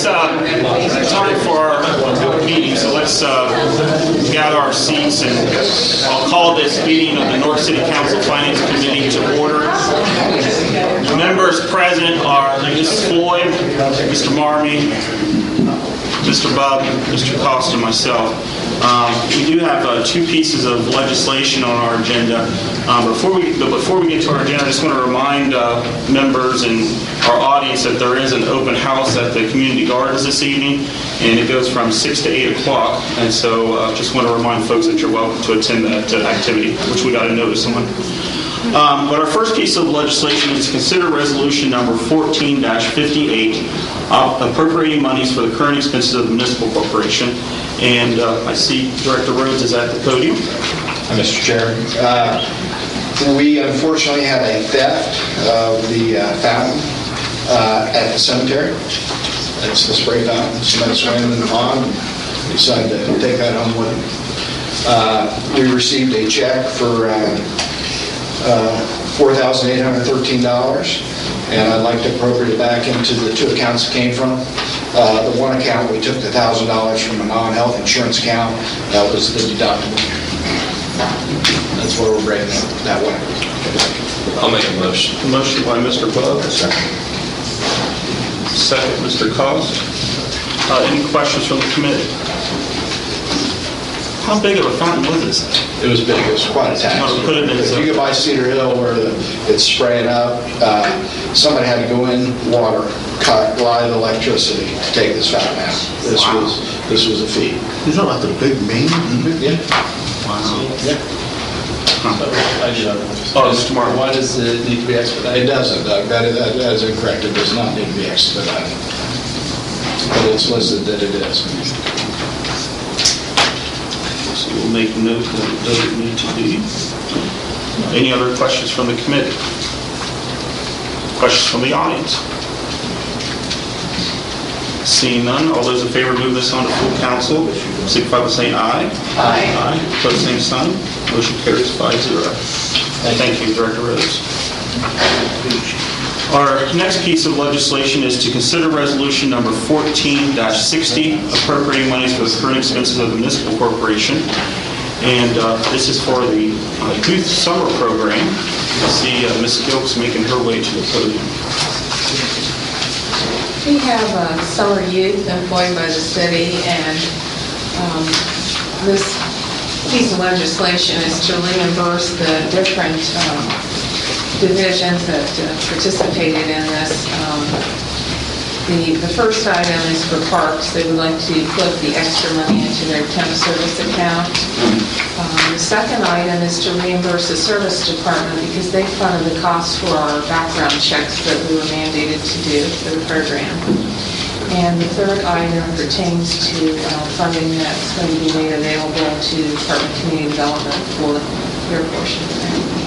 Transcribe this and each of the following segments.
it's time for our meeting, so let's gather our seats, and I'll call this meeting of the Newark City Council Finance Committee to order. Members present are Mrs. Floyd, Mr. Marmee, Mr. Bubb, Mr. Costa, and myself. We do have two pieces of legislation on our agenda. Before we get to our agenda, I just want to remind members and our audience that there is an open house at the Community Gardens this evening, and it goes from 6 to 8 o'clock. And so just want to remind folks that you're welcome to attend that activity, which we got a notice on. But our first piece of legislation is to consider resolution number 14-58, appropriating monies for the current expenses of the municipal corporation. And I see Director Rhodes is at the podium. Hi, Mr. Chair. We unfortunately had a theft of the fountain at the cemetery. It's the spray fountain. Somebody swam in the pond and decided to take that home with them. We received a check for $4,813, and I'd like to appropriate it back into the two accounts it came from. The one account, we took the $1,000 from a non-health insurance account. That was the deductible. That's where we're breaking it that way. I'll make a motion. Motion by Mr. Bubb. Second, Mr. Costa. Any questions from the committee? How big of a fountain was this? It was big. It was quite a tax. If you go by Cedar Hill where it's spraying up, somebody had to go in water, cut live electricity to take this fountain out. This was a feat. Is that like the big main? Mm-hmm. Yeah. Wow. Yeah. Mr. Martin. Why does it need to be expedited? It doesn't, Doug. That is incorrect. It does not need to be expedited. But it's listed that it is. So we'll make note that it doesn't need to be. Any other questions from the committee? Questions from the audience? Seeing none, all those in favor move this on to full council, signify by saying aye. Aye. Aye. Opposed, same sign. Motion carries 5-0. Thank you, Director Rhodes. Our next piece of legislation is to consider resolution number 14-60, appropriating monies for the current expenses of the municipal corporation. And this is for the youth summer program. I see Ms. Gilks making her way to the podium. We have summer youth employed by the city, and this piece of legislation is to reimburse the different divisions that participated in this. The first item is for parks. They would like to put the extra money into their temp service account. The second item is to reimburse the service department because they funded the cost for our background checks that we were mandated to do for the program. And the third item pertains to funding that's going to be made available to Department of Community Development for their portion of that.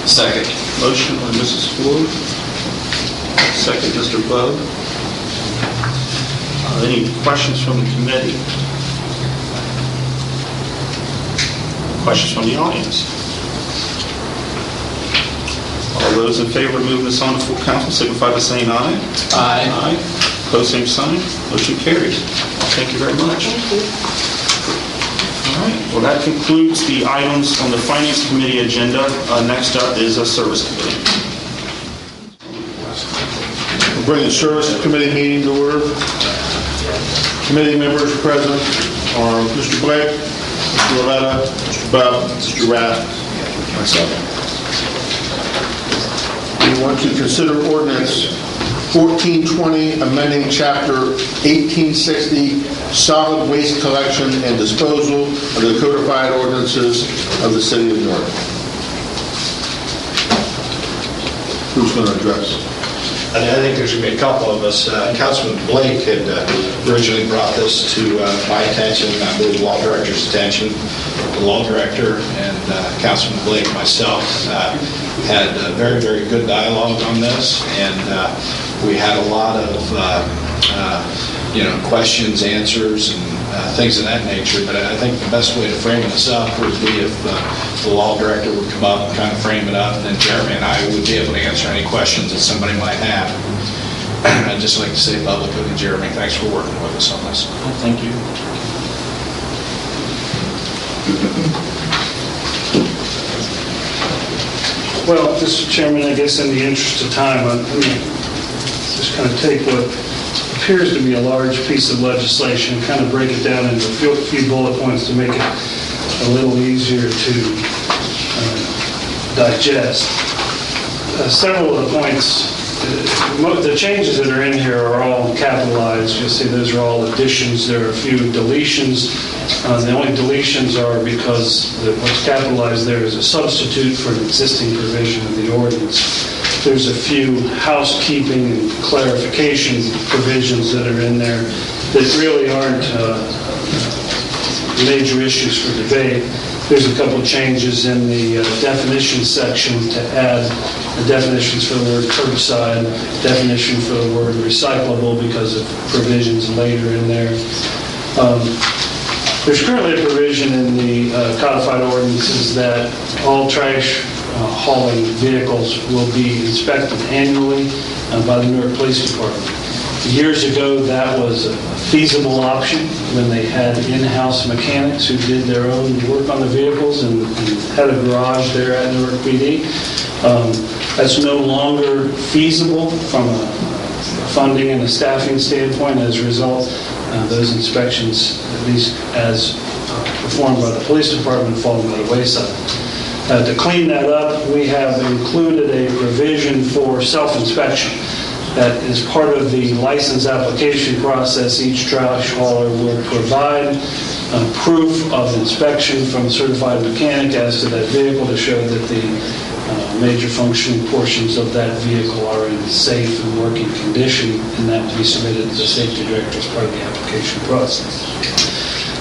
Second. Motion by Mrs. Floyd. Second, Mr. Bubb. Any questions from the committee? Questions from the audience? All those in favor of moving this on to full council signify by saying aye. Aye. Aye. Opposed, same sign. Motion carries. Thank you very much. Thank you. All right. Well, that concludes the items on the Finance Committee agenda. Next up is a Service Committee. We'll bring the Service Committee meeting to order. Committee members present are Mr. Blake, Mr. Loretta, Mr. Bubb, Mr. Rath, myself. We want to consider ordinance 1420, amending Chapter 1860, solid waste collection and disposal of the codified ordinances of the City of Newark. Who's going to address? I think there's going to be a couple of us. Councilman Blake had originally brought this to my attention, I believe the law director's attention. The law director and Councilman Blake, myself, had a very, very good dialogue on this, and we had a lot of questions, answers, and things of that nature. But I think the best way to frame this up would be if the law director would come up and kind of frame it up, and then Jeremy and I would be able to answer any questions that somebody might have. I'd just like to say publicly, Jeremy, thanks for working with us on this. Thank you. Well, Mr. Chairman, I guess in the interest of time, I'm going to just kind of take what appears to be a large piece of legislation and kind of break it down into a few bullet points to make it a little easier to digest. Several of the points, the changes that are in here are all capitalized. You'll see those are all additions. There are a few deletions. The only deletions are because what's capitalized there is a substitute for an existing provision of the ordinance. There's a few housekeeping and clarification provisions that are in there that really aren't major issues for debate. There's a couple of changes in the definition section to add the definitions for the word curbside, definition for the word recyclable because of provisions later in there. There's currently a provision in the codified ordinances that all trash hauling vehicles will be inspected annually by the Newark Police Department. Years ago, that was a feasible option when they had in-house mechanics who did their own work on the vehicles and had a garage there at Newark PD. That's no longer feasible from a funding and a staffing standpoint. As a result, those inspections, at least as performed by the police department, have fallen by the wayside. To clean that up, we have included a provision for self-inspection. That is part of the license application process. Each trash hauler will provide proof of inspection from a certified mechanic as to that vehicle to show that the major functioning portions of that vehicle are in safe and working condition, and that will be submitted to the safety director as part of the application process.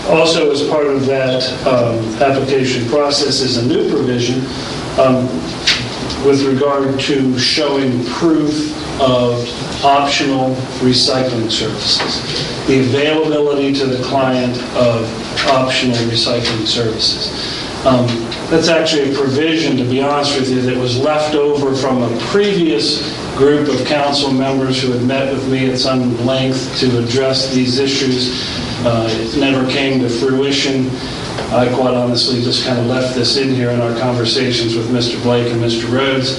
Also, as part of that application process is a new provision with regard to showing proof of optional recycling services, the availability to the client of optional recycling services. That's actually a provision, to be honest with you, that was left over from a previous group of council members who had met with me at some length to address these issues. It never came to fruition. I quite honestly just kind of left this in here in our conversations with Mr. Blake and Mr. Rhodes,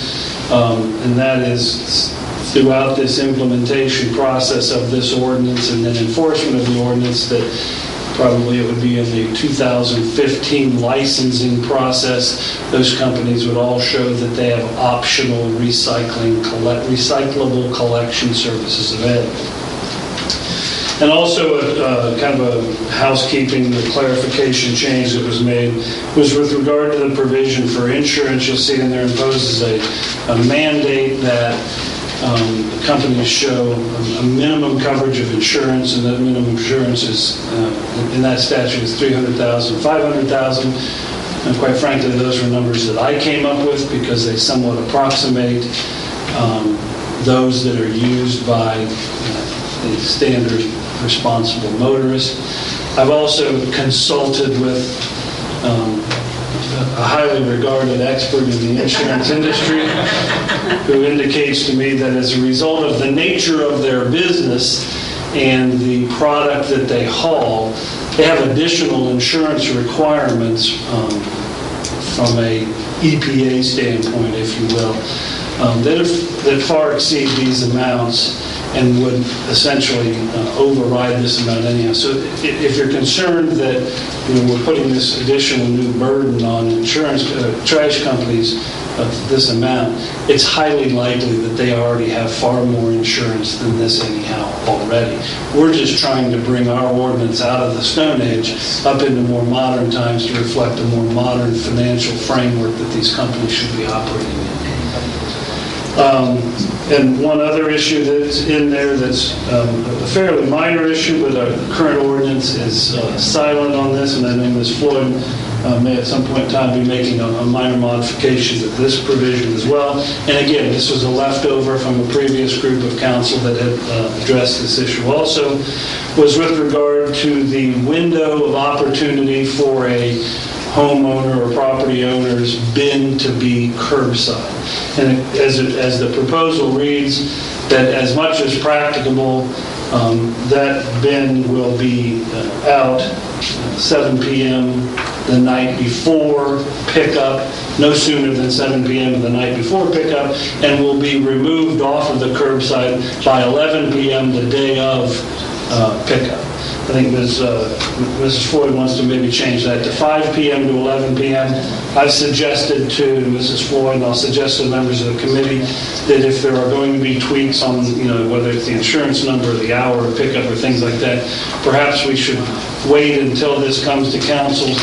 and that is throughout this implementation process of this ordinance and then enforcement of the ordinance, that probably it would be in the 2015 licensing process, those companies would all show that they have optional recyclable collection services available. And also kind of a housekeeping, the clarification change that was made was with regard to the provision for insurance. You'll see in there imposes a mandate that companies show a minimum coverage of insurance, and that minimum insurance is, in that statute, is $300,000, $500,000. And quite frankly, those are numbers that I came up with because they somewhat approximate those that are used by the standard responsible motorist. I've also consulted with a highly regarded expert in the insurance industry who indicates to me that as a result of the nature of their business and the product that they haul, they have additional insurance requirements from a EPA standpoint, if you will, that far exceed these amounts and would essentially override this amount anyhow. So if you're concerned that we're putting this additional new burden on insurance trash companies of this amount, it's highly likely that they already have far more insurance than this anyhow already. We're just trying to bring our ordinance out of the Stone Age up into more modern times to reflect a more modern financial framework that these companies should be operating in. And one other issue that's in there that's a fairly minor issue, but our current ordinance is silent on this, and I know Ms. Floyd may at some point in time be making a minor modification to this provision as well. And again, this was a leftover from a previous group of council that had addressed this issue also, was with regard to the window of opportunity for a homeowner or property owner's bin to be curbside. And as the proposal reads, that as much as practicable, that bin will be out 7 p.m. the night before pickup, no sooner than 7 p.m. the night before pickup, and will be removed off of the curbside by 11 p.m. the day of pickup. I think Mrs. Floyd wants to maybe change that to 5 p.m. to 11 p.m. I've suggested to Mrs. Floyd, and I'll suggest to the members of the committee, that if there are going to be tweaks on, whether it's the insurance number, the hour of pickup, or things like that, perhaps we should wait until this comes to council,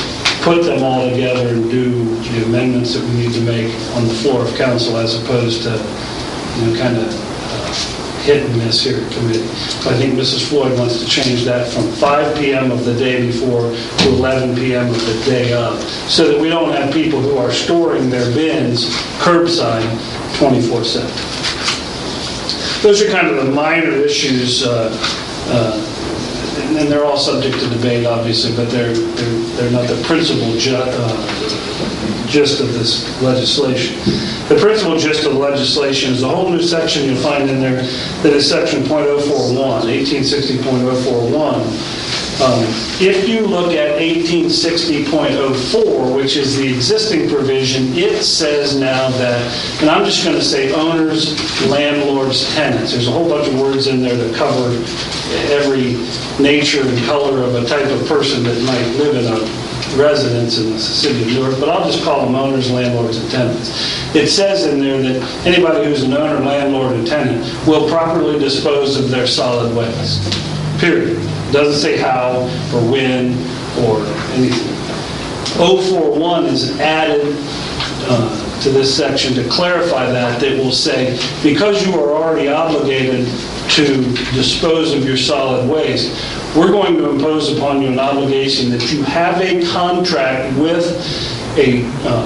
put them all together, and do the amendments that we need to make on the floor of council, as opposed to, kind of hit and miss here at committee. I think Mrs. Floyd wants to change that from 5 p.m. of the day before to 11 p.m. of the day of, so that we don't have people who are storing their bins curbside 24/7. Those are kind of the minor issues, and they're all subject to debate, obviously, but they're not the principal gist of this legislation. The principal gist of the legislation is a whole new section you'll find in there that is section .041, 1860.041. If you look at 1860.04, which is the existing provision, it says now that, and I'm just going to say owners, landlords, tenants. There's a whole bunch of words in there that cover every nature and color of a type of person that might live in a residence in the city of Newark, but I'll just call them owners, landlords, and tenants. It says in there that anybody who's an owner, landlord, and tenant will properly dispose of their solid waste. Period. Doesn't say how or when or anything. 041 is added to this section to clarify that will say, because you are already obligated to dispose of your solid waste, we're going to impose upon you an obligation that you have a contract with a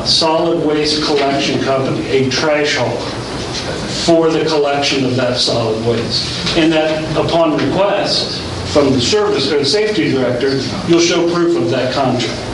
solid waste collection company, a trash hauler, for the collection of that solid waste. And that upon request from the service or the safety director, you'll show proof of that contract.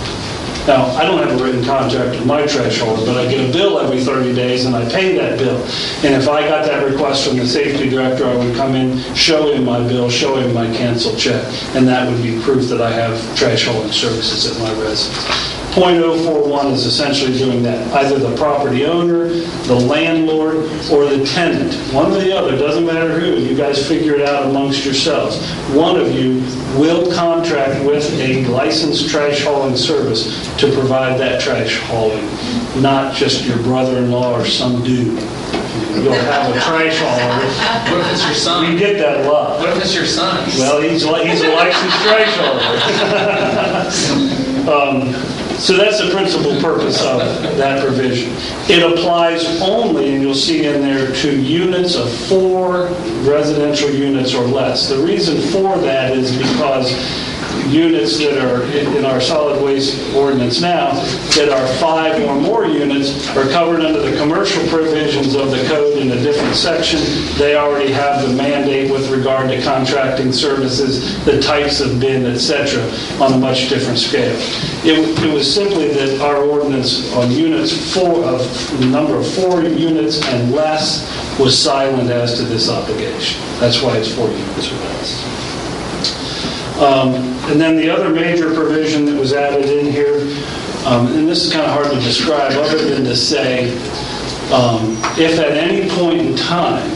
Now, I don't have a written contract with my trash hauler, but I get a bill every 30 days and I pay that bill. And if I got that request from the safety director, I would come in, show him my bill, show him my canceled check, and that would be proof that I have trash hauling services at my residence. .041 is essentially doing that. Either the property owner, the landlord, or the tenant. One or the other, doesn't matter who. You guys figure it out amongst yourselves. One of you will contract with a licensed trash hauling service to provide that trash hauling, not just your brother-in-law or some dude. You'll have a trash hauler. What if it's your son? We get that a lot. What if it's your son? Well, he's a licensed trash hauler. So that's the principal purpose of that provision. It applies only, and you'll see in there, to units of 4 residential units or less. The reason for that is because units that are in our solid waste ordinance now that are 5 or more units are covered under the commercial provisions of the code in a different section. They already have the mandate with regard to contracting services, the types of bin, etc., on a much different scale. It was simply that our ordinance on units the number of 4 units and less was silent as to this obligation. That's why it's 4 units or less. And then the other major provision that was added in here, and this is kind of hard to describe other than to say, if at any point in time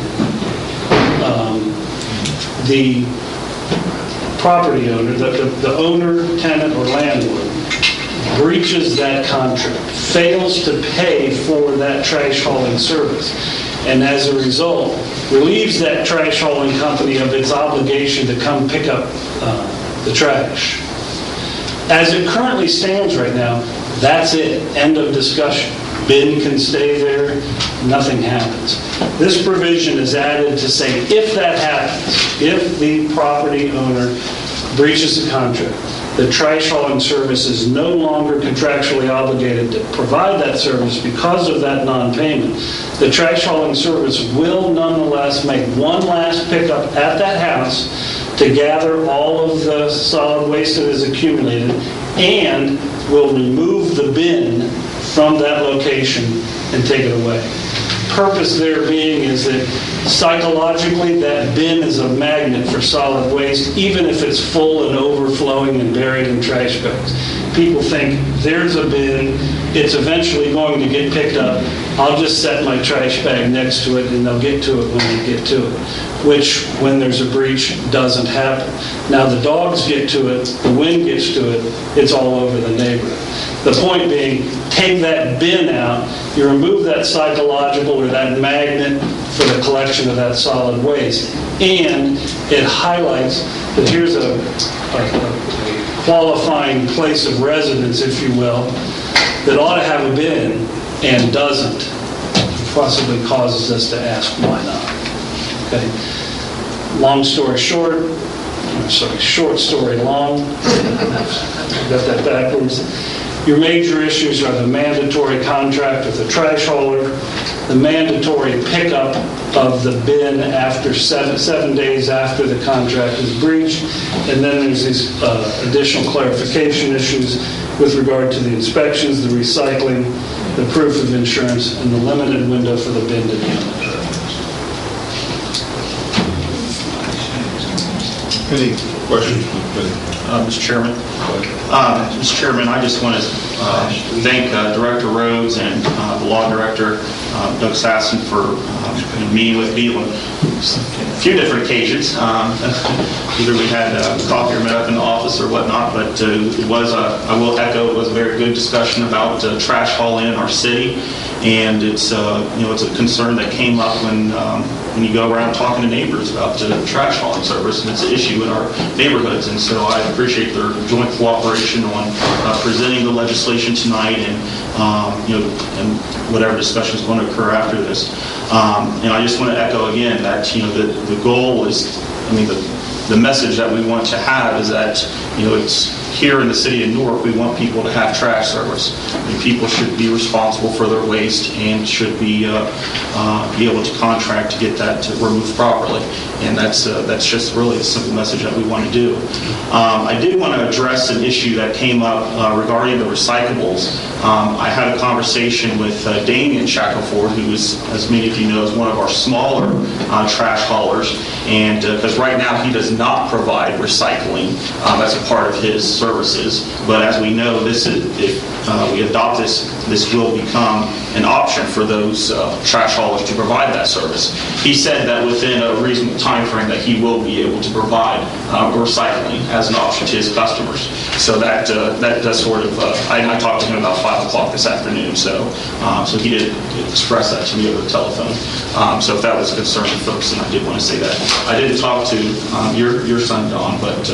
the property owner, the owner, tenant, or landlord breaches that contract, fails to pay for that trash hauling service, and as a result relieves that trash hauling company of its obligation to come pick up the trash. As it currently stands right now, that's it. End of discussion. Bin can stay there. Nothing happens. This provision is added to say if that happens, if the property owner breaches the contract, the trash hauling service is no longer contractually obligated to provide that service because of that non-payment. The trash hauling service will nonetheless make one last pickup at that house to gather all of the solid waste that is accumulated and will remove the bin from that location and take it away. purpose there being is that psychologically that bin is a magnet for solid waste, even if it's full and overflowing and buried in trash bags. People think there's a bin, it's eventually going to get picked up, I'll just set my trash bag next to it and they'll get to it when they get to it, which when there's a breach doesn't happen. Now the dogs get to it, the wind gets to it, it's all over the neighborhood. The point being, take that bin out, you remove that psychological or that magnet for the collection of that solid waste, and it highlights that here's a qualifying place of residence, if you will, that ought to have a bin and doesn't, possibly causes us to ask why not. Okay. Long story short, short story long, got that backwards. Your major issues are the mandatory contract with the trash hauler, the mandatory pickup of the bin after seven days after the contract is breached, and then there's these additional clarification issues with regard to the inspections, the recycling, the proof of insurance, and the limited window for the bin to be on the curb. Any questions? Mr. Chairman. Mr. Chairman, I just want to thank Director Rhodes and the Law Director, Doug Sasson, for meeting with me on a few different occasions. Either we had coffee or met up in the office or whatnot, but it was, I will echo, it was a very good discussion about trash hauling in our city, and it's it's a concern that came up when you go around talking to neighbors about the trash hauling service, and it's an issue in our neighborhoods. And so I appreciate their joint cooperation on presenting the legislation tonight, and and whatever discussion is going to occur after this. And I just want to echo again that the goal is, the message that we want to have is that it's here in the city of Newark, we want people to have trash service. People should be responsible for their waste and should be able to contract to get that removed properly. And that's just really a simple message that we want to do. I did want to address an issue that came up regarding the recyclables. I had a conversation with Damian Shackelford, who is, as many of you know, is one of our smaller trash haulers. And because right now he does not provide recycling as a part of his services, but as we know, if we adopt this will become an option for those trash haulers to provide that service. He said that within a reasonable time frame that he will be able to provide recycling as an option to his customers. So that does sort of, I talked to him about 5 o'clock this afternoon, so he did express that to me over the telephone. So if that was a concern to folks, then I did want to say that. I didn't talk to your son, Don, but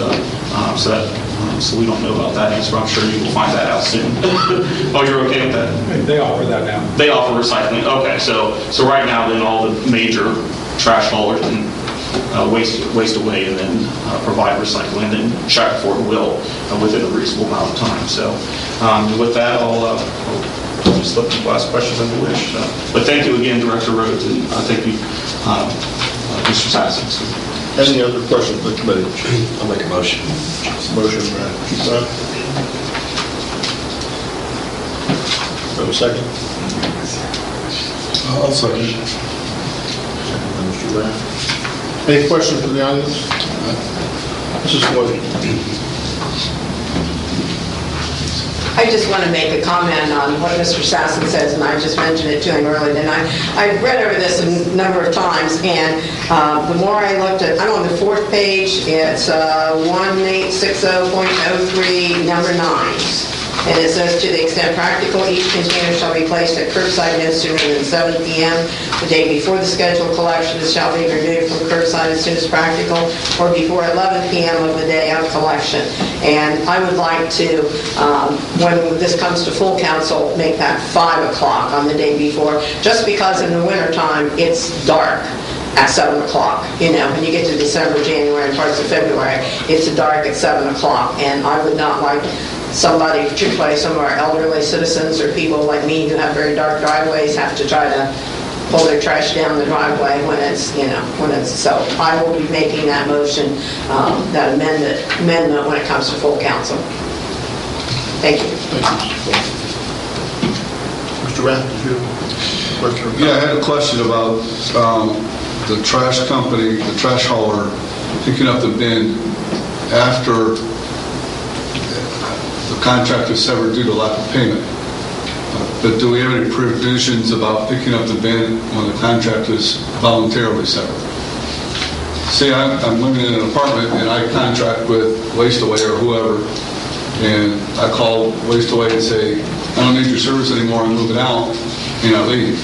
so we don't know about that answer. I'm sure you will find that out soon. Oh, you're okay with that? They offer that now. They offer recycling. Okay, so right now then all the major trash haulers can waste away and then provide recycling, and then Shackelford will within a reasonable amount of time. So with that, I'll just let people ask questions if they wish. But thank you again, Director Rhodes, and thank you, Mr. Sasson. Any other questions for the committee? I'll make a motion. Motion, Brad. Have a second? I'll second. Mr. Brown. Any questions from the audience? Mrs. Floyd. I just want to make a comment on what Mr. Sasson says, and I just mentioned it to him earlier tonight. I've read over this a number of times, and the more I looked at, I'm on the 4th page, it's 1860.03, number 9. And it says, to the extent practical, each container shall be placed at curbside no sooner than 7 p.m. the day before the scheduled collection. It shall be removed from curbside as soon as practical, or before 11 p.m. of the day of collection. And I would like to, when this comes to full council, make that 5 o'clock on the day before, just because in the wintertime, it's dark at 7 o'clock. When you get to December, January, and parts of February, it's dark at 7 o'clock. And I would not like somebody, particularly some of our elderly citizens or people like me who have very dark driveways, have to try to pull their trash down the driveway when it's, so I will be making that motion, that amendment when it comes to full council. Thank you. Thank you, Mr. Brown. Mr. Rath, did you? Yeah, I had a question about the trash company, the trash hauler, picking up the bin after the contract is severed due to lack of payment. But do we have any provisions about picking up the bin when the contract is voluntarily severed? See, I'm living in an apartment and I contract with Waste Away or whoever, and I call Waste Away and say, I don't need your service anymore, I'm moving out, and I leave.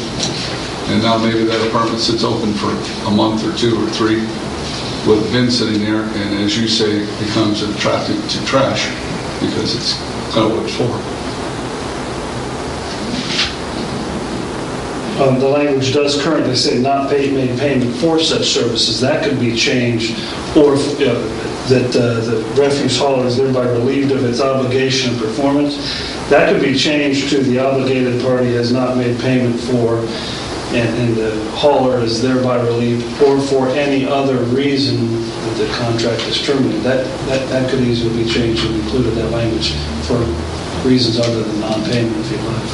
And now maybe that apartment sits open for a month or 2 or 3 with a bin sitting there, and as you say, becomes attracted to trash because it's kind of what it's for. The language does currently say not made payment for such services. That could be changed, or that the refuse hauler is thereby relieved of its obligation and performance. That could be changed to the obligated party has not made payment for, and the hauler is thereby relieved, or for any other reason that the contract is terminated. That could easily be changed and included that language for reasons other than non-payment, if you like.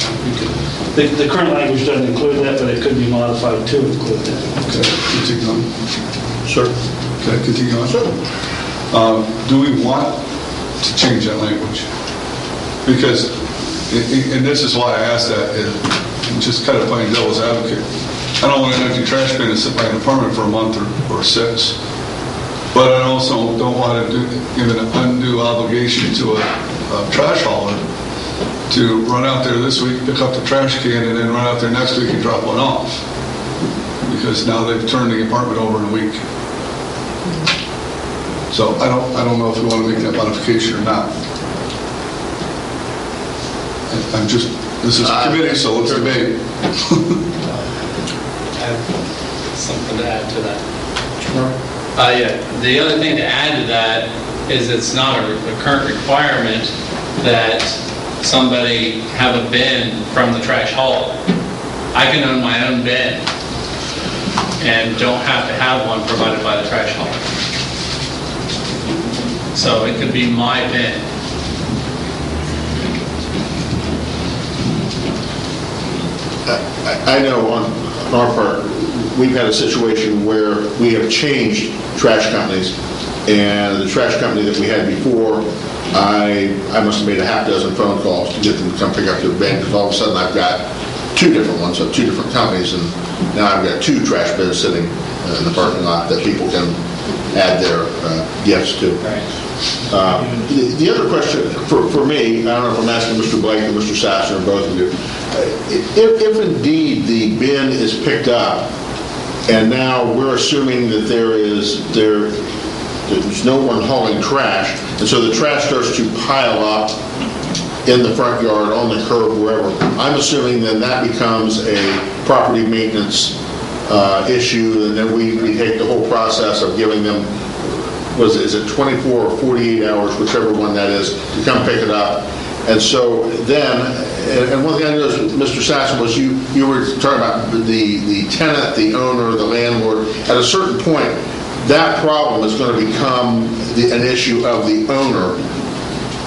The current language doesn't include that, but it could be modified to include that. Okay, continue on. Sir? Okay, continue on. Sure. Do we want to change that language? Because, and this is why I asked that, just kind of playing devil's advocate. I don't want an empty trash bin to sit by an apartment for a month or 6. But I also don't want to give an undue obligation to a trash hauler to run out there this week, pick up the trash can, and then run out there next week and drop one off. Because now they've turned the apartment over in a week. So I don't know if we want to make that modification or not. This is a committee, so let's debate. I have something to add to that. Yeah. The other thing to add to that is it's not a current requirement that somebody have a bin from the trash hauler. I can own my own bin and don't have to have one provided by the trash hauler. So it could be my bin. I know on our part, we've had a situation where we have changed trash companies, and the trash company that we had before, I must have made a half dozen phone calls to get them to come pick up their bin, because all of a sudden I've got 2 different ones of 2 different companies, and now I've got 2 trash bins sitting in the parking lot that people can add their gifts to. The other question for me, I don't know if I'm asking Mr. Blake or Mr. Sasson or both of you, if indeed the bin is picked up and now we're assuming that there's no one hauling trash, and so the trash starts to pile up in the front yard, on the curb, wherever, I'm assuming then that becomes a property maintenance issue, and then we take the whole process of giving them, is it 24 or 48 hours, whichever one that is, to come pick it up. And so then, and one thing I noticed, Mr. Sasson, was you were talking about the tenant, the owner, the landlord. At a certain point, that problem is going to become an issue of the owner.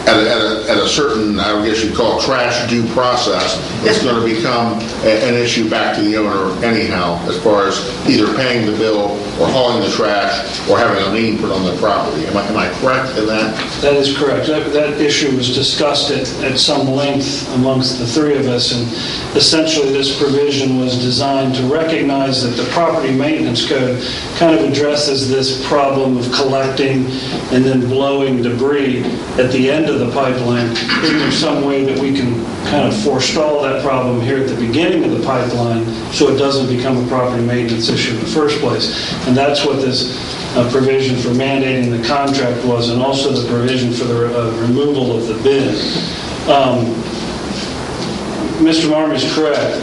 At a certain, I guess you'd call it trash due process, it's going to become an issue back to the owner anyhow, as far as either paying the bill or hauling the trash or having a lien put on the property. Am I correct in that? That is correct. That issue was discussed at some length amongst the 3 of us, and essentially this provision was designed to recognize that the property maintenance code kind of addresses this problem of collecting and then blowing debris at the end of the pipeline. Is there some way that we can kind of forestall that problem here at the beginning of the pipeline so it doesn't become a property maintenance issue in the first place? And that's what this provision for mandating the contract was, and also the provision for the removal of the bin. Mr. Marmon is correct.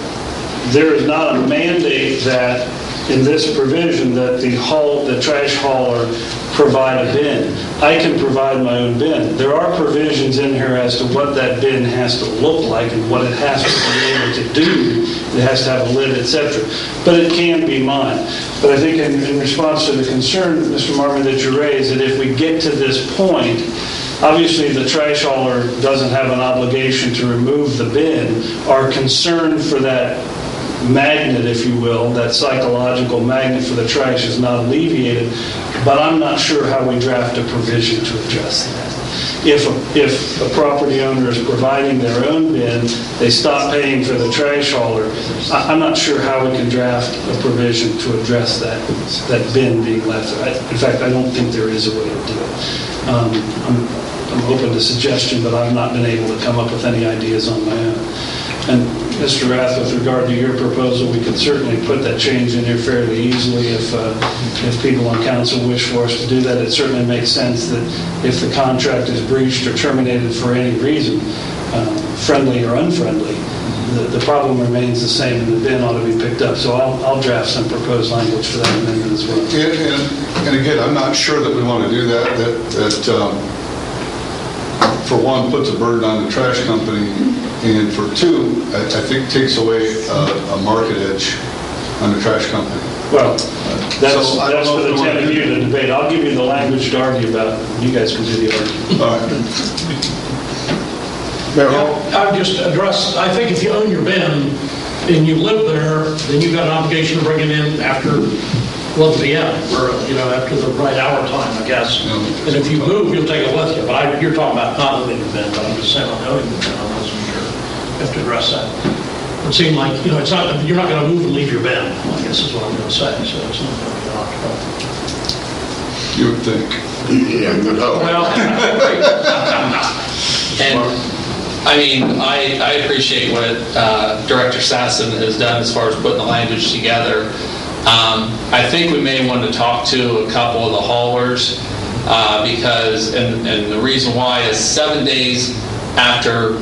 There is not a mandate that in this provision that the trash hauler provide a bin. I can provide my own bin. There are provisions in here as to what that bin has to look like and what it has to be able to do. It has to have a lid, etc. But it can be mine. But I think in response to the concern, Mr. Marmon, that you raised, that if we get to this point, obviously the trash hauler doesn't have an obligation to remove the bin. Our concern for that magnet, if you will, that psychological magnet for the trash is not alleviated, but I'm not sure how we draft a provision to address that. If a property owner is providing their own bin, they stop paying for the trash hauler, I'm not sure how we can draft a provision to address that bin being left. In fact, I don't think there is a way to do it. I'm open to suggestion, but I've not been able to come up with any ideas on my own. And Mr. Rath, with regard to your proposal, we could certainly put that change in there fairly easily if people on council wish for us to do that. It certainly makes sense that if the contract is breached or terminated for any reason, friendly or unfriendly, the problem remains the same and the bin ought to be picked up. So I'll draft some proposed language for that amendment as well. And again, I'm not sure that we want to do that. That for one, puts a burden on the trash company, and for two, I think takes away a market edge on the trash company. Well, that's So I don't for know the if we 10 want of to you to debate. I'll give you the language to argue about. You guys can do the argument. All right. Mayor Hall? I've just addressed, I think if you own your bin and you live there, then you've got an obligation to bring it in after 11 p.m. or, after the right hour time, I guess. Yeah. And if you move, you'll take it with you. But you're talking about not owning the bin, but I'm just saying on owning the bin, I wasn't sure. You have to address that. It seemed like, it's not, you're not going to move and leave your bin, I guess is what I'm going to say. So it's not going to be occupied. You would think. Yeah, good hope. Well, And, I mean, I appreciate what Director Sasson has done as far as putting the language together. I think we may want to talk to a couple of the haulers because, and the reason why is 7 days after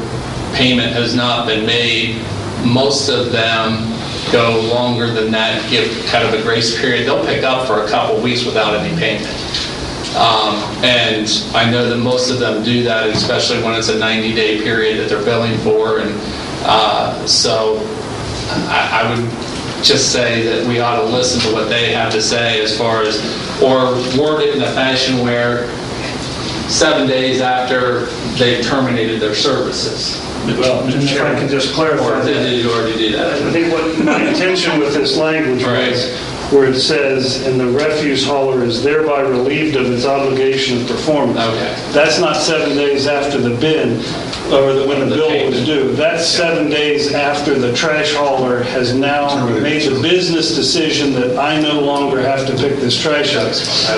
payment has not been made, most of them go longer than that, give kind of a grace period. They'll pick up for a couple weeks without any payment. And I know that most of them do that, especially when it's a 90-day period that they're billing for. And so I would just say that we ought to listen to what they have to say as far as, or word it in a fashion where 7 days after they've terminated their services. Well, and if I can just clarify Or that. did you already do that? I think what my intention with this language was, where it says, and the refuse hauler is thereby relieved of its obligation of performance. Okay. That's not 7 days after the bin, or when the bill was due. That's 7 days after the trash hauler has now made the business decision that I no longer have to pick this trash up.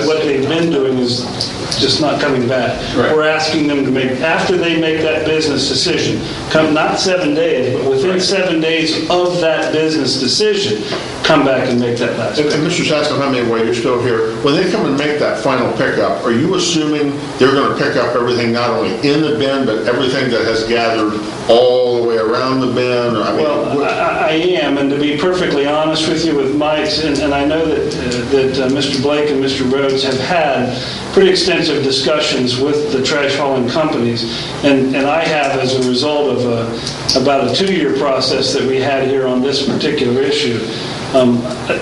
What they've been doing is just not coming back. Right. We're asking them to make, after they make that business decision, come not 7 days, but within 7 days of that business decision, come back and make that last. And Mr. Saxon, I mean, while you're still here, when they come and make that final pickup, are you assuming they're going to pick up everything not only in the bin, but everything that has gathered all the way around the bin? Or, Well, I am, and to be perfectly honest with you, with Mike's, and I know that Mr. Blake and Mr. Rhodes have had pretty extensive discussions with the trash hauling companies, and I have as a result of about a 2-year process that we had here on this particular issue.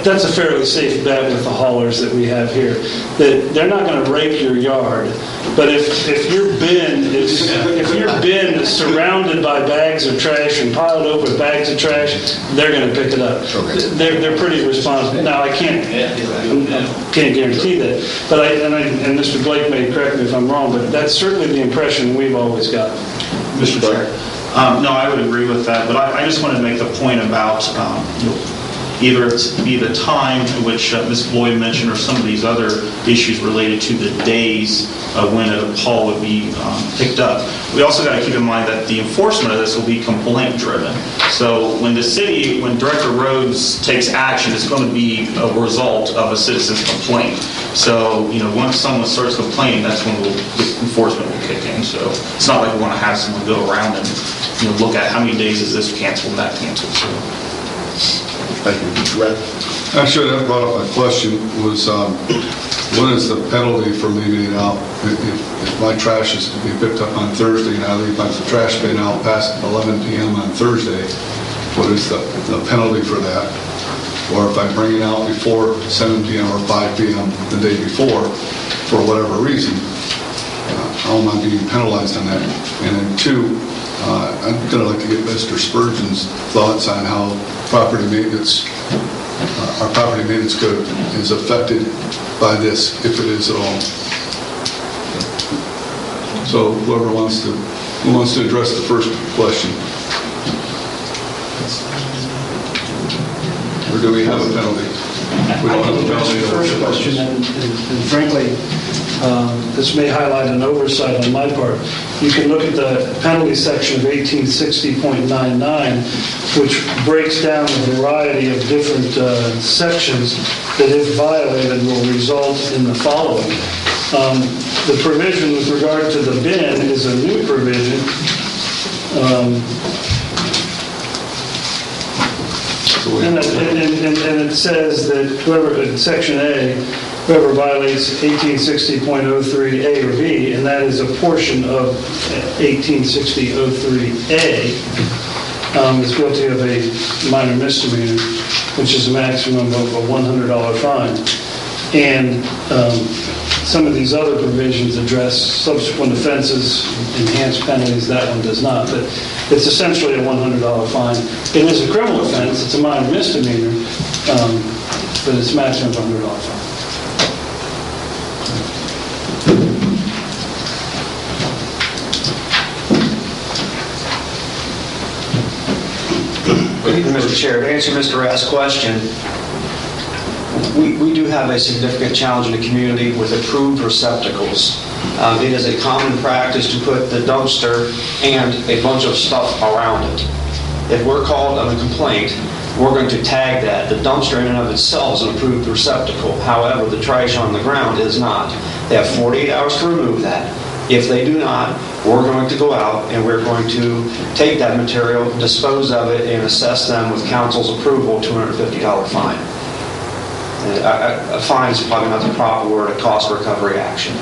That's a fairly safe bet with the haulers that we have here, that they're not going to rake your yard, but if your bin is surrounded by bags of trash and piled over with bags of trash, they're going to pick it up. Okay. They're pretty responsible. Now I can't guarantee that, but and Mr. Blake may correct me if I'm wrong, but that's certainly the impression we've always gotten. Mr. Chair. No, I would agree with that, but I just wanted to make the point about either it's be the time to which Ms. Floyd mentioned or some of these other issues related to the days of when a haul would be picked up. We also got to keep in mind that the enforcement of this will be complaint driven. So when Director Rhodes takes action, it's going to be a result of a citizen's complaint. So, once someone starts complaining, that's when the enforcement will kick in. So it's not like we want to have someone go around and look at how many days is this canceled and that canceled. So. Thank you. Mr. Rath? Actually, that brought up my question was, what is the penalty for leaving it out? If my trash is to be picked up on Thursday and I leave my trash bin out past 11 p.m. on Thursday, what is the penalty for that? Or if I bring it out before 7 p.m. or 5 p.m. the day before, for whatever reason, how am I being penalized on that? And then two, I'm going to like to get Mr. Spurgeon's thoughts on how property maintenance, our property maintenance code is affected by this, if it is at all. So who wants to address the first question? Or do we have a penalty? We don't have a penalty. The first question, and frankly, this may highlight an oversight on my part. You can look at the penalty section of 1860.99, which breaks down a variety of different sections that, if violated, will result in the following. The provision with regard to the bin is a new provision. And it says that whoever, in Section A, whoever violates 1860.03A or B, and that is a portion of 1860.03A, is guilty of a minor misdemeanor, which is a maximum of a $100 fine. And some of these other provisions address subsequent offenses, enhanced penalties. That one does not, but it's essentially a $100 fine. It is a criminal offense. It's a minor misdemeanor, but it's a maximum of $100 fine. Mr. Chair, to answer Mr. Rath's question, we do have a significant challenge in the community with approved receptacles. It is a common practice to put the dumpster and a bunch of stuff around it. If we're called on a complaint, we're going to tag that. The dumpster in and of itself is an approved receptacle. However, the trash on the ground is not. They have 48 hours to remove that. If they do not, we're going to go out and we're going to take that material, dispose of it, and assess them with council's approval, $250 fine. A fine is probably not the proper word, a cost recovery action.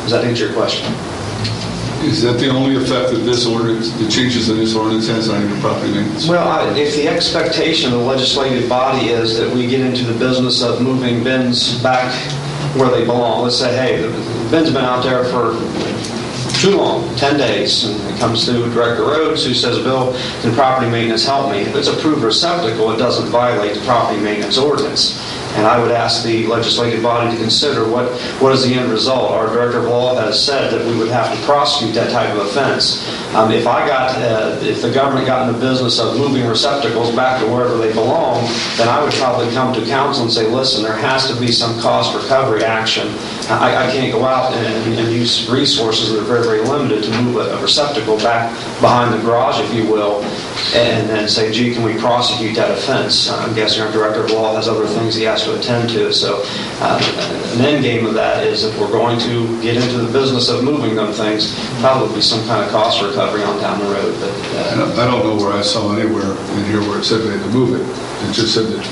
Does that answer your question? Is that the only effect that this ordinance, the changes in this ordinance has on your property maintenance? Well, if the expectation of the legislative body is that we get into the business of moving bins back where they belong, let's say, hey, the bin's been out there for too long, 10 days, and it comes to Director Rhodes, who says, Bill, can property maintenance help me? If it's a approved receptacle, it doesn't violate the property maintenance ordinance. And I would ask the legislative body to consider what is the end result. Our Director of Law has said that we would have to prosecute that type of offense. If the government got in the business of moving receptacles back to wherever they belong, then I would probably come to council and say, listen, there has to be some cost recovery action. I can't go out and use resources that are very, very limited to move a receptacle back behind the garage, if you will, and then say, gee, can we prosecute that offense? I'm guessing our Director of Law has other things he has to attend to. So an end game of that is if we're going to get into the business of moving them things, probably some kind of cost recovery on down the road. But I don't know where I saw anywhere in here where it said they had to move it. It just said that.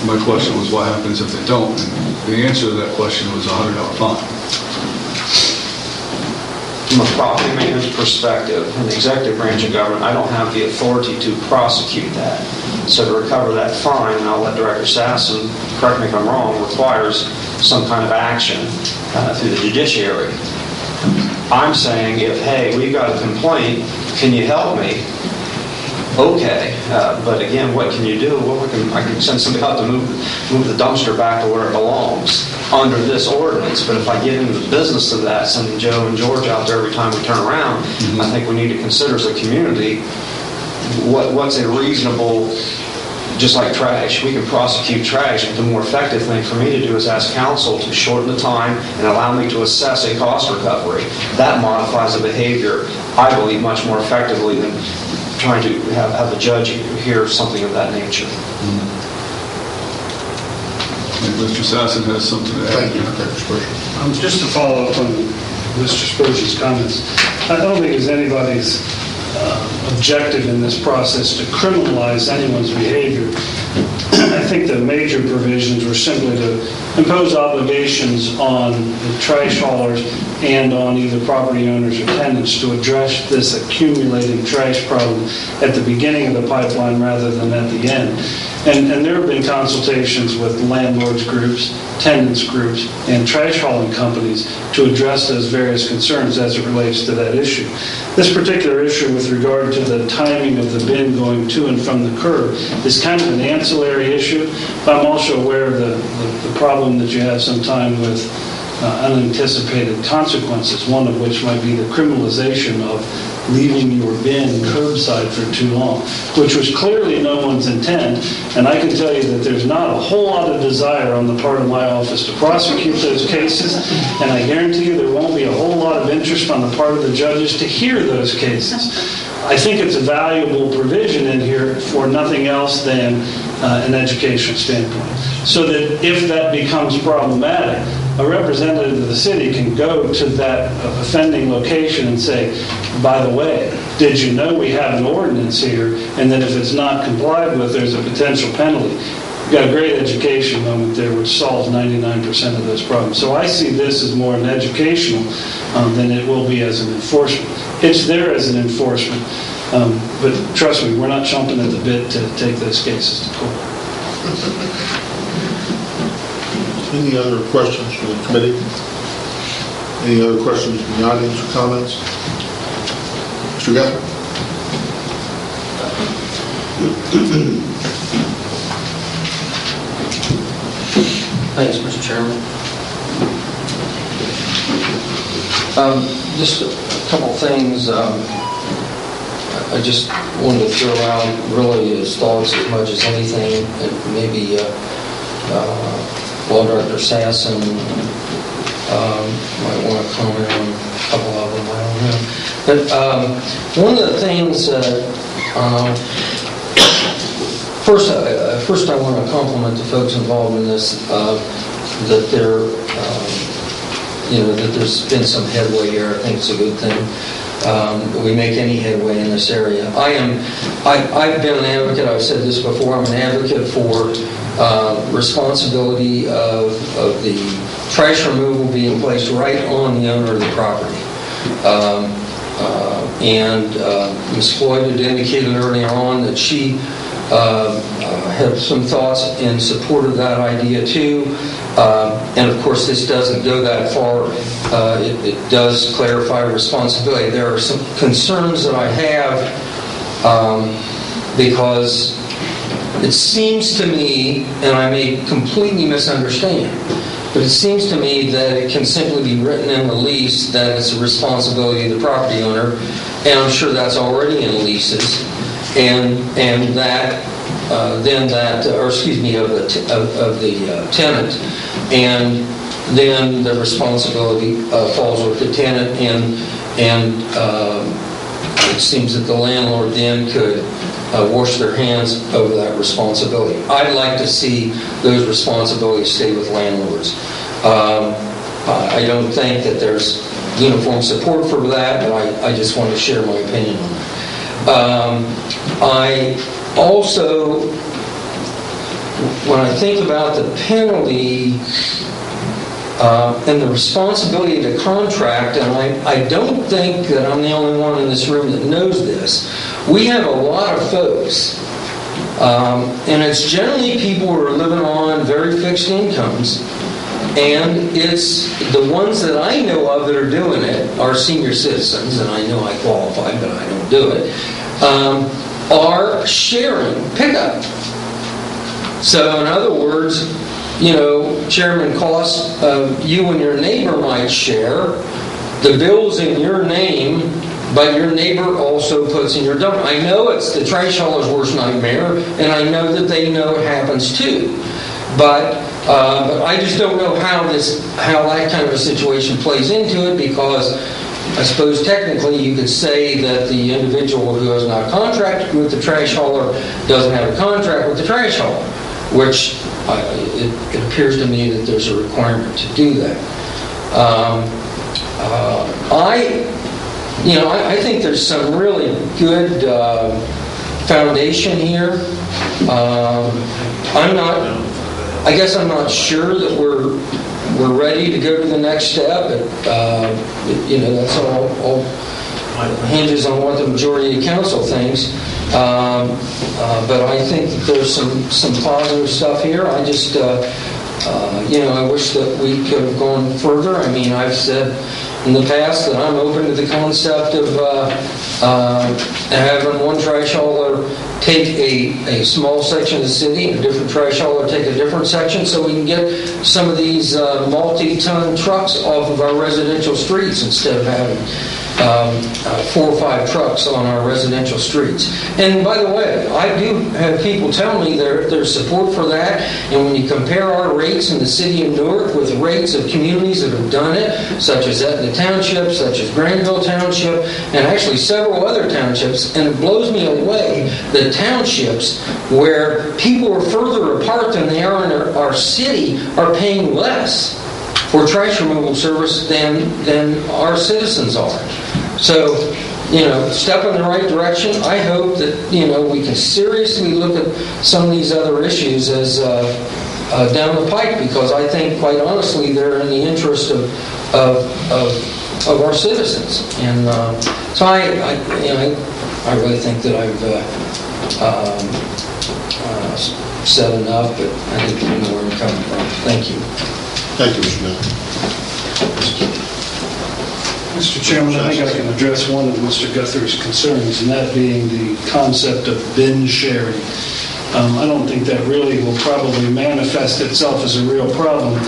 My question was, what happens if they don't? And the answer to that question was a $100 fine. From a property maintenance perspective, in the executive branch of government, I don't have the authority to prosecute that. So to recover that fine, and I'll let Director Sasson, correct me if I'm wrong, requires some kind of action through the judiciary. I'm saying if, hey, we've got a complaint, can you help me? Okay, but again, what can you do? Well, I can send somebody out to move the dumpster back to where it belongs under this ordinance. But if I get into the business of that, sending Joe and George out there every time we turn around, I think we need to consider as a community what's a reasonable. Just like trash, we can prosecute trash, but the more effective thing for me to do is ask council to shorten the time and allow me to assess a cost recovery. That modifies the behavior, I believe, much more effectively than trying to have a judge hear something of that nature. Mr. Sasson has something to add. Thank you, Dr. Spurgeon. Just to follow up on Mr. Spurgeon's comments, I don't think it's anybody's objective in this process to criminalize anyone's behavior. I think the major provisions were simply to impose obligations on the trash haulers and on either property owners or tenants to address this accumulating trash problem at the beginning of the pipeline rather than at the end. And there have been consultations with landlords groups tenants groups, and trash hauling companies to address those various concerns as it relates to that issue. This particular issue with regard to the timing of the bin going to and from the curb is kind of an ancillary issue, but I'm also aware of the problem that you have sometime with unanticipated consequences, one of which might be the criminalization of leaving your bin curbside for too long, which was clearly no one's intent. And I can tell you that there's not a whole lot of desire on the part of my office to prosecute those cases, and I guarantee you there won't be a whole lot of interest on the part of the judges to hear those cases. I think it's a valuable provision in here for nothing else than an educational standpoint, so that if that becomes problematic, a representative of the city can go to that offending location and say, by the way, did you know we have an ordinance here, and that if it's not complied with, there's a potential penalty. We've got a great education moment there, which solves 99% of those problems. So I see this as more an educational than it will be as an enforcement. It's there as an enforcement, but trust me, we're not chomping at the bit to take those cases to court. Any other questions from the committee? Any other questions from the audience or comments? Mr. Guthrie? Thanks, Mr. Chairman. Just a couple things I just wanted to throw out really as thoughts as much as anything, and maybe Law Director Sasson might want to comment on a couple of them, I don't know. But one of the things, first I want to compliment the folks involved in this, that that there's been some headway here. I think it's a good thing. We make any headway in this area. I've been an advocate, I've said this before, I'm an advocate for responsibility of the trash removal being placed right on the owner of the property. And Ms. Floyd had indicated earlier on that she had some thoughts in support of that idea too. And of course this doesn't go that far. It does clarify responsibility. There are some concerns that I have because it seems to me, and I may completely misunderstand, but it seems to me that it can simply be written in the lease that it's a responsibility of the property owner, and I'm sure that's already in leases, and that then that, or excuse me, of the tenant, and then the responsibility falls with the tenant, and it seems that the landlord then could wash their hands over that responsibility. I'd like to see those responsibilities stay with landlords. I don't think that there's uniform support for that, but I just want to share my opinion on that. I also, when I think about the penalty and the responsibility of the contract, and I don't think that I'm the only one in this room that knows this, we have a lot of folks, and it's generally people who are living on very fixed incomes, and it's the ones that I know of that are doing it are senior citizens, and I know I qualify, but I don't do it, are sharing pickup. So in other words, Chairman Cost, you and your neighbor might share the bills in your name, but your neighbor also puts in your dump. I know it's the trash hauler's worst nightmare, and I know that they know it happens too. But I just don't know how that kind of a situation plays into it, because I suppose technically you could say that the individual who has not contracted with the trash hauler doesn't have a contract with the trash hauler, which it appears to me that there's a requirement to do that. I think there's some really good foundation here. I guess I'm not sure that we're ready to go to the next step, but that's all hinges on what the majority of council thinks. But I think that there's some positive stuff here. I just I wish that we could have gone further. I mean, I've said in the past that I'm open to the concept of having one trash hauler take a small section of the city and a different trash hauler take a different section, so we can get some of these multi-ton trucks off of our residential streets instead of having 4 or 5 trucks on our residential streets. And by the way, I do have people tell me there's support for that, and when you compare our rates in the city of Newark with rates of communities that have done it, such as Etna Township, such as Granville Township, and actually several other townships, and it blows me away that townships where people are further apart than they are in our city are paying less for trash removal service than our citizens are. So, step in the right direction. I hope that, we can seriously look at some of these other issues as down the pike, because I think, quite honestly, they're in the interest of our citizens. And so I really think that I've said enough, but I think you know where I'm coming from. Thank you. Thank you, Mr. Mayor. Mr. Chairman, I think I can address one of Mr. Guthrie's concerns, and that being the concept of bin sharing. I don't think that really will probably manifest itself as a real problem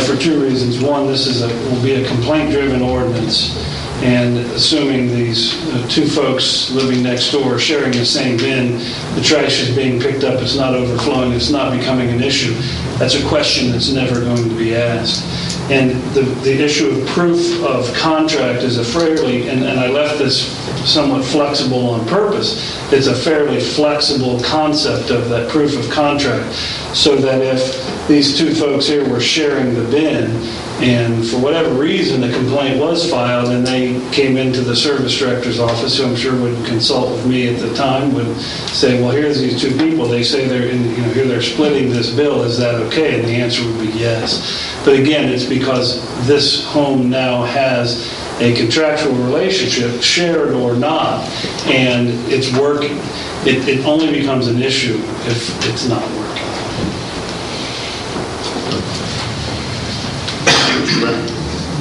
for 2 reasons. One, this will be a complaint-driven ordinance, and assuming these 2 folks living next door are sharing the same bin, the trash is being picked up, it's not overflowing, it's not becoming an issue. That's a question that's never going to be asked. And the issue of proof of contract is a fairly, and I left this somewhat flexible on purpose, it's a fairly flexible concept of that proof of contract, so that if these 2 folks here were sharing the bin, and for whatever reason the complaint was filed and they came into the service director's office, who I'm sure would consult with me at the time, would say, well, here's these 2 people, they say here they're splitting this bill, is that okay? And the answer would be yes. But again, it's because this home now has a contractual relationship, shared or not, and it's working. It only becomes an issue if it's not working.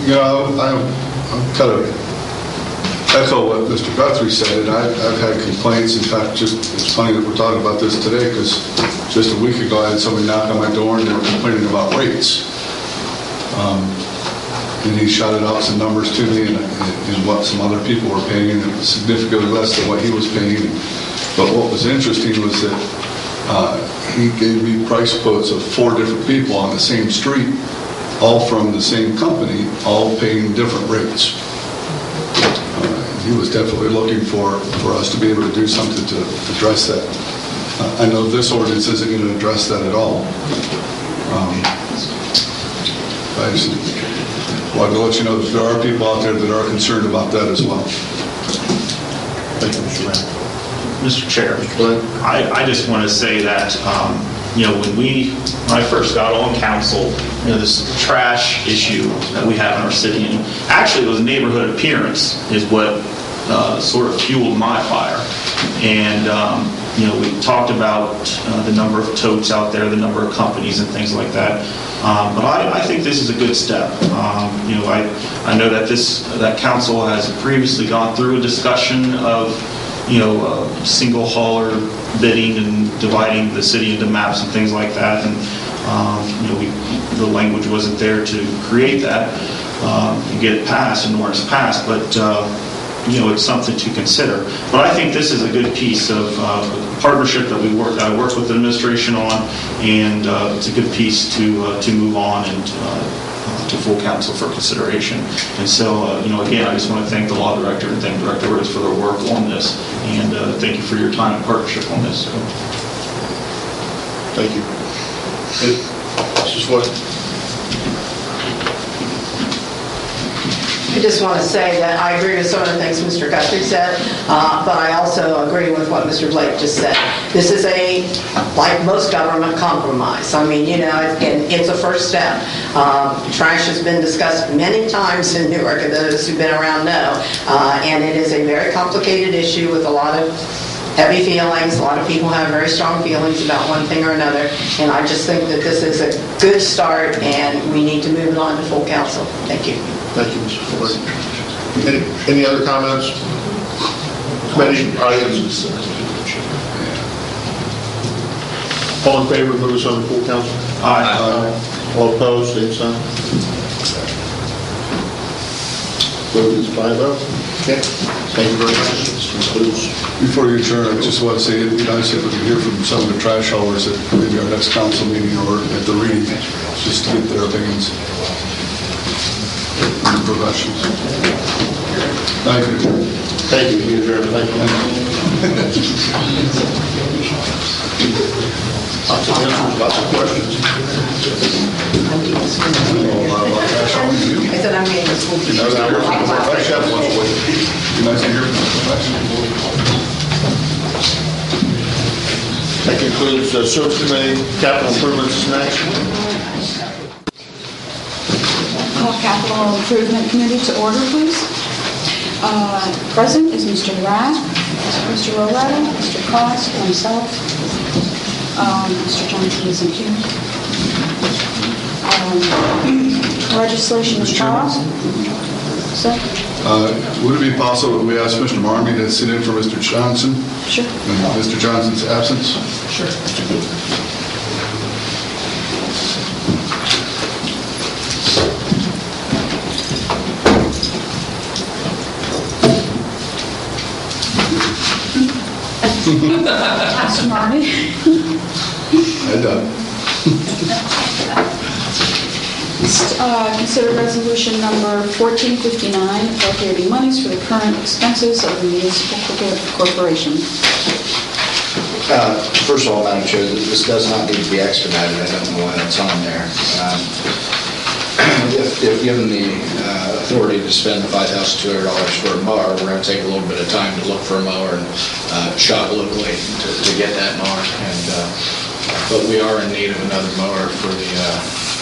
I'll kind of echo what Mr. Guthrie said, and I've had complaints. In fact, it's funny that we're talking about this today, because just a week ago I had somebody knock on my door and they were complaining about rates. And he shouted out some numbers to me and what some other people were paying, and it was significantly less than what he was paying. But what was interesting was that he gave me price quotes of 4 different people on the same street, all from the same company, all paying different rates. He was definitely looking for us to be able to do something to address that. I know this ordinance isn't going to address that at all. I just wanted to let you know that there are people out there that are concerned about that as well. Thank you, Mr. Mayor. Mr. Chair, I just want to say that, when I first got on council, this trash issue that we have in our city, and actually it was neighborhood appearance is what sort of fueled my fire. And, we talked about the number of totes out there, the number of companies and things like that. But I think this is a good step. I know that that council has previously gone through a discussion of single hauler bidding and dividing the city into maps and things like that, and the language wasn't there to create that and get it passed, and Norris passed, but it's something to consider. But I think this is a good piece of partnership that I worked with the administration on, and it's a good piece to move on and to full council for consideration. And so, again, I just want to thank the law director and thank Director Rhodes for their work on this, and thank you for your time and partnership on this. Thank you. Mrs. Floyd? I just want to say that I agree with some of the things Mr. Guthrie said, but I also agree with what Mr. Blake just said. This is like most government, compromise. I mean, it's a first step. Trash has been discussed many times in Newark, and those who've been around know, and it is a very complicated issue with a lot of heavy feelings. A lot of people have very strong feelings about one thing or another, and I just think that this is a good start, and we need to move it on to full council. Thank you. Thank you, Mr. Floyd. Any other comments? Committee, audience? All in favor of moving this on to full council? Aye. All opposed, same sign. Vote is 5-0. Okay, thank you very much. This concludes. Before you adjourn, I just want to say it'd be nice if we could hear from some of the trash haulers at maybe our next council meeting or at the reading, just to get their opinions and professions. Thank you. Thank you, Mr. Chairman. Thank you. Lots of answers, lots of questions. I said I'm getting this whole Be nice to hear from the professionals. Be nice to hear from the professionals. That concludes the Service Committee. Capital improvements is next. Call Capital Improvement Committee to order, please. Present is Mr. Rath, Mr. Roletta, Mr. Cost, myself. Mr. Johnson isn't here. Legislation is passed. Sir? Would it be possible that we ask Mr. Marmee to sit in for Mr. Johnson? Sure. In Mr. Johnson's absence? Sure. Mr. Marmee? I done. Consider resolution number 1459, appropriating monies for the current expenses of the municipal corporation. First of all, Madam Chair, this does not need to be expedited. I don't know why that's on there. If given the authority to spend the $5,200 for a mower, we're going to take a little bit of time to look for a mower and shop locally to get that mower. But we are in need of another mower for the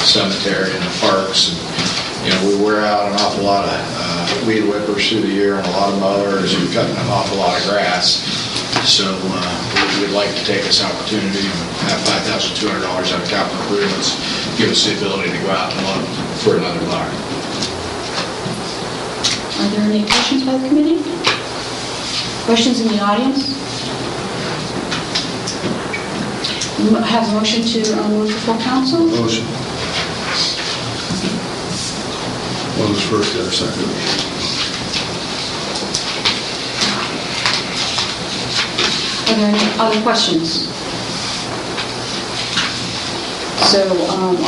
cemetery and the parks. And, we wear out an awful lot of weed whippers through the year and a lot of mowers and cutting an awful lot of grass. So we'd like to take this opportunity and have $5,200 out of capital improvements, give us the ability to go out and look for another mower. Are there any questions by the committee? Questions in the audience? Have a motion to move to full council? Motion. One was first, the other second. Are there any other questions? So,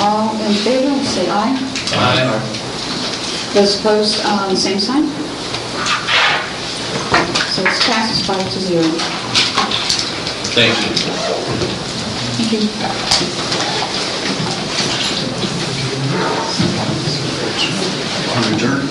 all in favor, say aye. Aye. Those opposed, same sign. So it's passes 5-0. Thank you. Thank you. Adjourn.